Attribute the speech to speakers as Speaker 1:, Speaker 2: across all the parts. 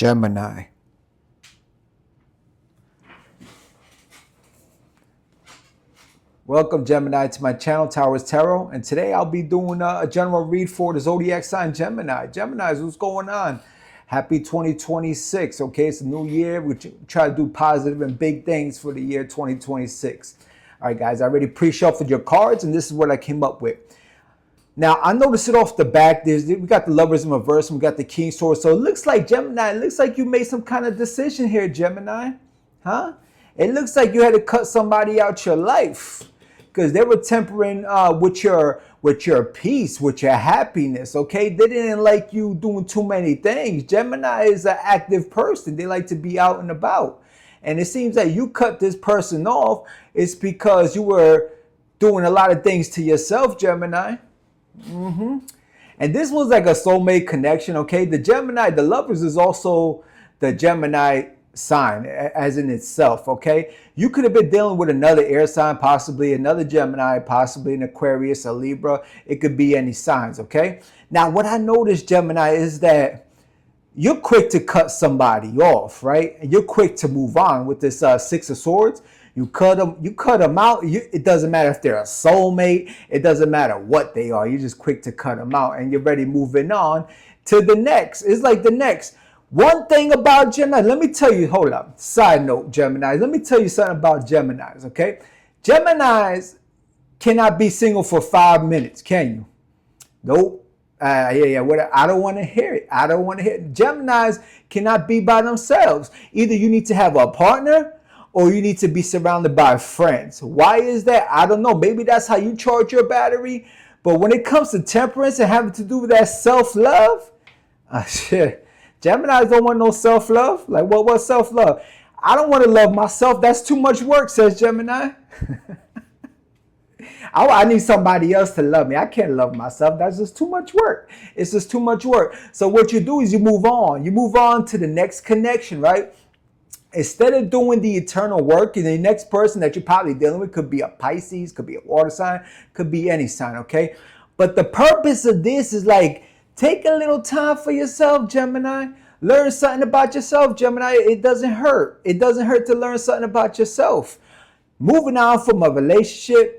Speaker 1: Gemini. Welcome, Gemini, to my channel, Towers Tarot. And today I'll be doing a general read for the zodiac sign Gemini. Geminis, what's going on? Happy 2026. Okay, it's a new year. We try to do positive and big things for the year 2026. All right, guys, I already pre-shuffled your cards, and this is what I came up with. Now, I noticed it off the back. We got the Lovers in reverse, and we got the King Sword. So it looks like, Gemini, it looks like you made some kind of decision here, Gemini. Huh? It looks like you had to cut somebody out your life because they were tempering with your peace, with your happiness, okay? They didn't like you doing too many things. Gemini is an active person. They like to be out and about. And it seems that you cut this person off. It's because you were doing a lot of things to yourself, Gemini. And this was like a soulmate connection, okay? The Gemini, the Lovers, is also the Gemini sign as in itself, okay? You could have been dealing with another air sign, possibly another Gemini, possibly an Aquarius, a Libra. It could be any signs, okay? Now, what I noticed, Gemini, is that you're quick to cut somebody off, right? And you're quick to move on with this Six of Swords. You cut them out. It doesn't matter if they're a soulmate. It doesn't matter what they are. You're just quick to cut them out, and you're ready moving on to the next. It's like the next. One thing about Gemini, let me tell you, hold up. Side note, Gemini, let me tell you something about Geminis, okay? Geminis cannot be single for 5 minutes, can you? Nope. I don't want to hear it. I don't want to hear it. Geminis cannot be by themselves. Either you need to have a partner or you need to be surrounded by friends. Why is that? I don't know. Maybe that's how you charge your battery. But when it comes to temperance and having to do with that self-love, shit. Geminis don't want no self-love. Like, what's self-love? I don't want to love myself. That's too much work, says Gemini. I need somebody else to love me. I can't love myself. That's just too much work. It's just too much work. So what you do is you move on. You move on to the next connection, right? Instead of doing the eternal work, and the next person that you're probably dealing with could be a Pisces, could be a water sign, could be any sign, okay? But the purpose of this is like, take a little time for yourself, Gemini. Learn something about yourself, Gemini. It doesn't hurt. It doesn't hurt to learn something about yourself. Moving on from a relationship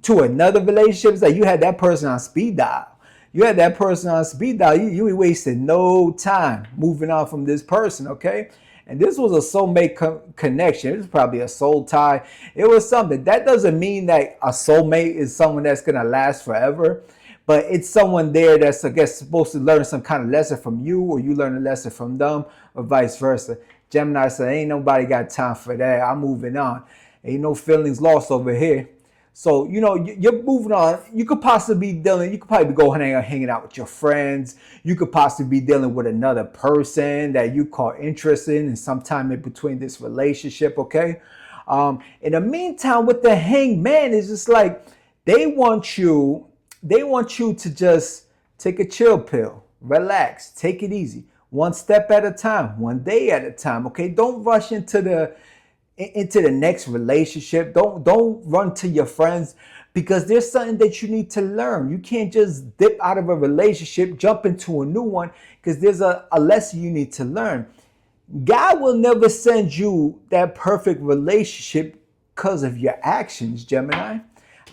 Speaker 1: to another relationship is like you had that person on speed dial. You had that person on speed dial. You wasted no time moving on from this person, okay? And this was a soulmate connection. It was probably a soul tie. It was something. That doesn't mean that a soulmate is someone that's going to last forever. But it's someone there that's, I guess, supposed to learn some kind of lesson from you, or you learn a lesson from them, or vice versa. Gemini said, ain't nobody got time for that. I'm moving on. Ain't no feelings lost over here. So, you know, you're moving on. You could possibly be dealing, you could probably go hanging out with your friends. You could possibly be dealing with another person that you call interesting and sometime in between this relationship, okay? In the meantime, with the Hangman, it's just like they want you to just take a chill pill, relax, take it easy, one step at a time, one day at a time, okay? Don't rush into the next relationship. Don't run to your friends, because there's something that you need to learn. You can't just dip out of a relationship, jump into a new one, because there's a lesson you need to learn. God will never send you that perfect relationship because of your actions, Gemini.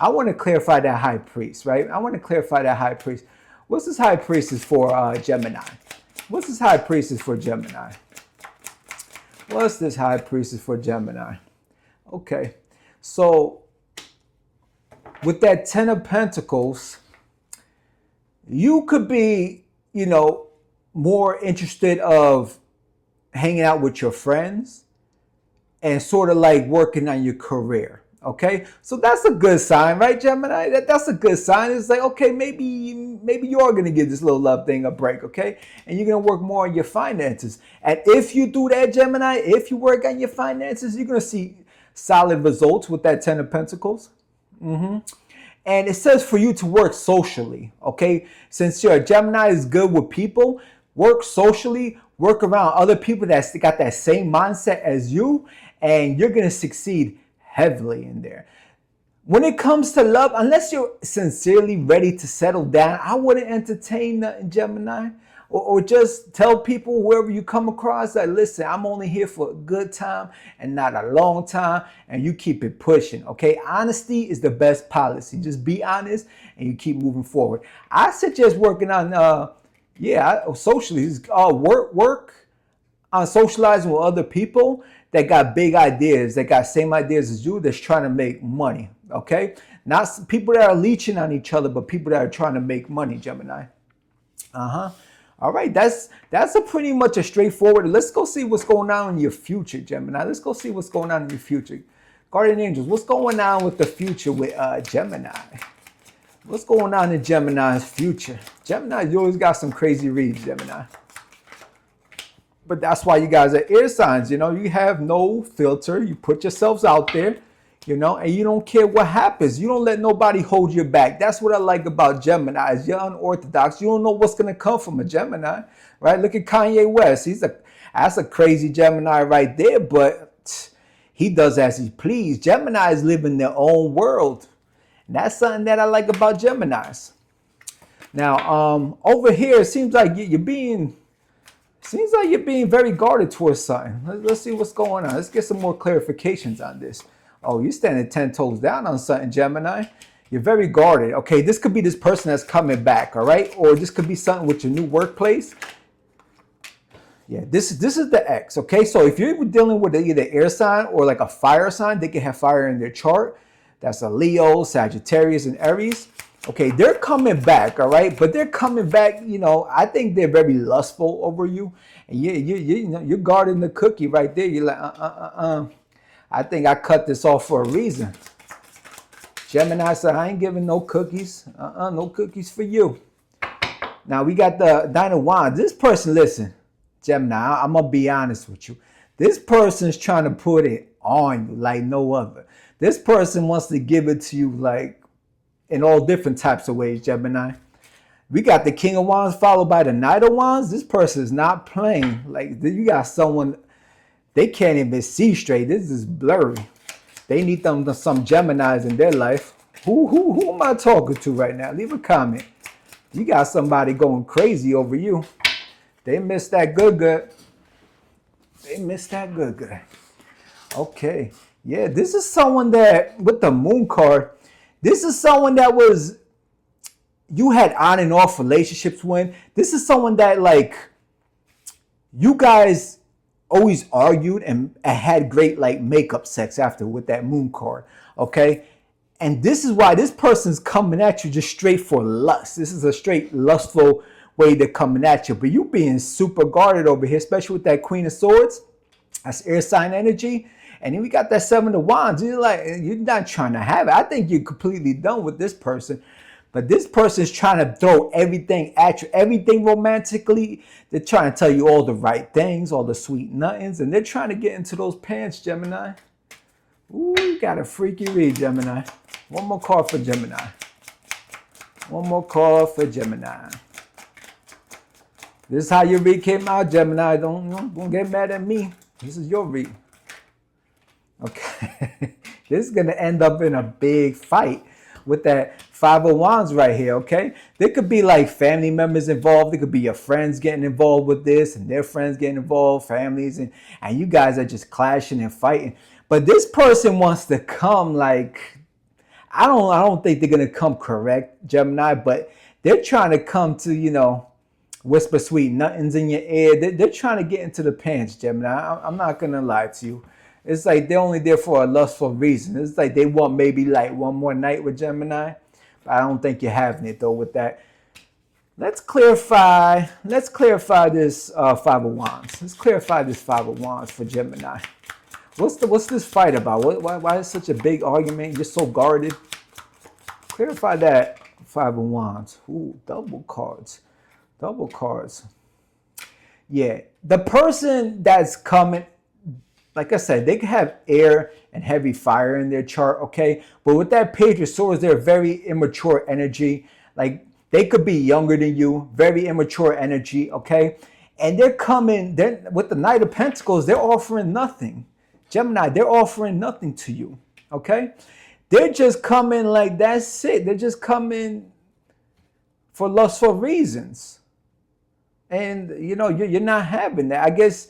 Speaker 1: I want to clarify that high priest, right? I want to clarify that high priest. What's this high priest is for Gemini? What's this high priest is for Gemini? What's this high priest is for Gemini? Okay, so with that Ten of Pentacles, you could be, you know, more interested of hanging out with your friends and sort of like working on your career. Okay, so that's a good sign, right, Gemini? That's a good sign. It's like, okay, maybe you are going to give this little love thing a break, okay? And you're going to work more on your finances. And if you do that, Gemini, if you work on your finances, you're going to see solid results with that Ten of Pentacles. And it says for you to work socially, okay? Since your Gemini is good with people, work socially, work around other people that's got that same mindset as you, and you're going to succeed heavily in there. When it comes to love, unless you're sincerely ready to settle down, I wouldn't entertain nothing, Gemini. or just tell people whoever you come across that, listen, I'm only here for a good time and not a long time, and you keep it pushing, okay? Honesty is the best policy. Just be honest and you keep moving forward. I suggest working on, socially, work on socializing with other people that got big ideas, that got same ideas as you, that's trying to make money, okay? Not people that are leeching on each other, but people that are trying to make money, Gemini. All right, that's a pretty much a straightforward. Let's go see what's going on in your future, Gemini. Let's go see what's going on in your future. Guardian angels, what's going on with the future with Gemini? What's going on in Gemini's future? Gemini, you always got some crazy reads, Gemini. But that's why you guys are air signs. You have no filter. You put yourselves out there, and you don't care what happens. You don't let nobody hold you back. That's what I like about Gemini. You're unorthodox. You don't know what's going to come from a Gemini, right? Look at Kanye West. That's a crazy Gemini right there, but he does as he please. Geminis live in their own world. And that's something that I like about Geminis. Now, over here, it seems like you're being very guarded towards something. Let's see what's going on. Let's get some more clarifications on this. Oh, you're standing 10 toes down on something, Gemini. You're very guarded. Okay, this could be this person that's coming back, all right? Or this could be something with your new workplace. Yeah, this is the X, okay? So if you're dealing with either air sign or like a fire sign, they can have fire in their chart. That's a Leo, Sagittarius, and Aries. Okay, they're coming back, all right? But they're coming back, I think they're very lustful over you. And you're guarding the cookie right there. You're like, I think I cut this off for a reason. Gemini said, I ain't giving no cookies. No cookies for you. Now, we got the Nine of Wands. This person, listen, Gemini, I'm going to be honest with you. This person's trying to put it on you like no other. This person wants to give it to you like in all different types of ways, Gemini. We got the King of Wands followed by the Knight of Wands. This person is not playing. Like, you got someone, they can't even see straight. This is blurry. They need some Geminis in their life. Who am I talking to right now? Leave a comment. You got somebody going crazy over you. They missed that good. They missed that good. Okay. Yeah, this is someone that, with the Moon card, this is someone that you had on and off relationships with. This is someone that, like, you guys always argued and had great, like, makeup sex after with that Moon card, okay? And this is why this person's coming at you just straight for lust. This is a straight lustful way they're coming at you. But you being super guarded over here, especially with that Queen of Swords. That's air sign energy. And then we got that Seven of Wands. You're like, you're not trying to have it. I think you're completely done with this person. But this person's trying to throw everything at you, everything romantically. They're trying to tell you all the right things, all the sweet nothings. And they're trying to get into those pants, Gemini. Ooh, you got a freaky read, Gemini. One more card for Gemini. One more card for Gemini. This is how your read came out, Gemini. Don't get mad at me. This is your read. Okay, this is going to end up in a big fight with that Five of Wands right here, okay? There could be like family members involved. There could be your friends getting involved with this and their friends getting involved, families, and you guys are just clashing and fighting. But this person wants to come like, I don't think they're going to come correct, Gemini, but they're trying to come to, whisper sweet nothings in your ear. They're trying to get into the pants, Gemini. I'm not going to lie to you. It's like they're only there for a lustful reason. It's like they want maybe like one more night with Gemini. But I don't think you're having it though with that. Let's clarify this Five of Wands. Let's clarify this Five of Wands for Gemini. What's this fight about? Why is such a big argument? You're so guarded. Clarify that Five of Wands. Ooh, double cards. Double cards. Yeah, the person that's coming, like I said, they can have air and heavy fire in their chart, okay? But with that Page of Swords, they're very immature energy. Like, they could be younger than you, very immature energy, okay? And they're coming, with the Knight of Pentacles, they're offering nothing. Gemini, they're offering nothing to you, okay? They're just coming like, that's it. They're just coming for lustful reasons. And you know, you're not having that. I guess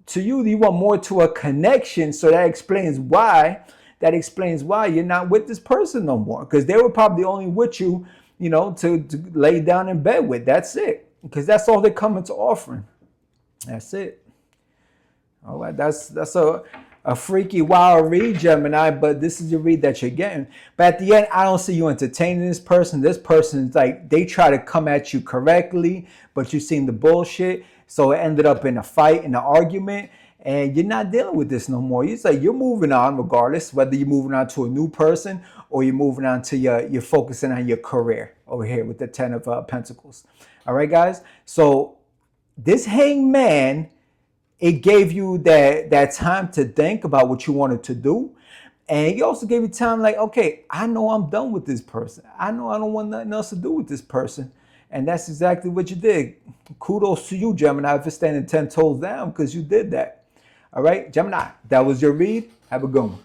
Speaker 1: to you, you want more to a connection. So that explains why. That explains why you're not with this person no more. Because they were probably only with you, you know, to lay down in bed with. That's it. Because that's all they're coming to offering. That's it. All right, that's a freaky wild read, Gemini, but this is the read that you're getting. But at the end, I don't see you entertaining this person. This person's like, they try to come at you correctly, but you've seen the bullshit. So it ended up in a fight, in an argument, and you're not dealing with this no more. It's like you're moving on regardless, whether you're moving on to a new person or you're moving on to you're focusing on your career over here with the 10 of Pentacles. All right, guys. So this hangman, it gave you that time to think about what you wanted to do. And it also gave you time like, okay, I know I'm done with this person. I know I don't want nothing else to do with this person. And that's exactly what you did. Kudos to you, Gemini, for standing 10 toes down because you did that. All right, Gemini, that was your read. Have a good one.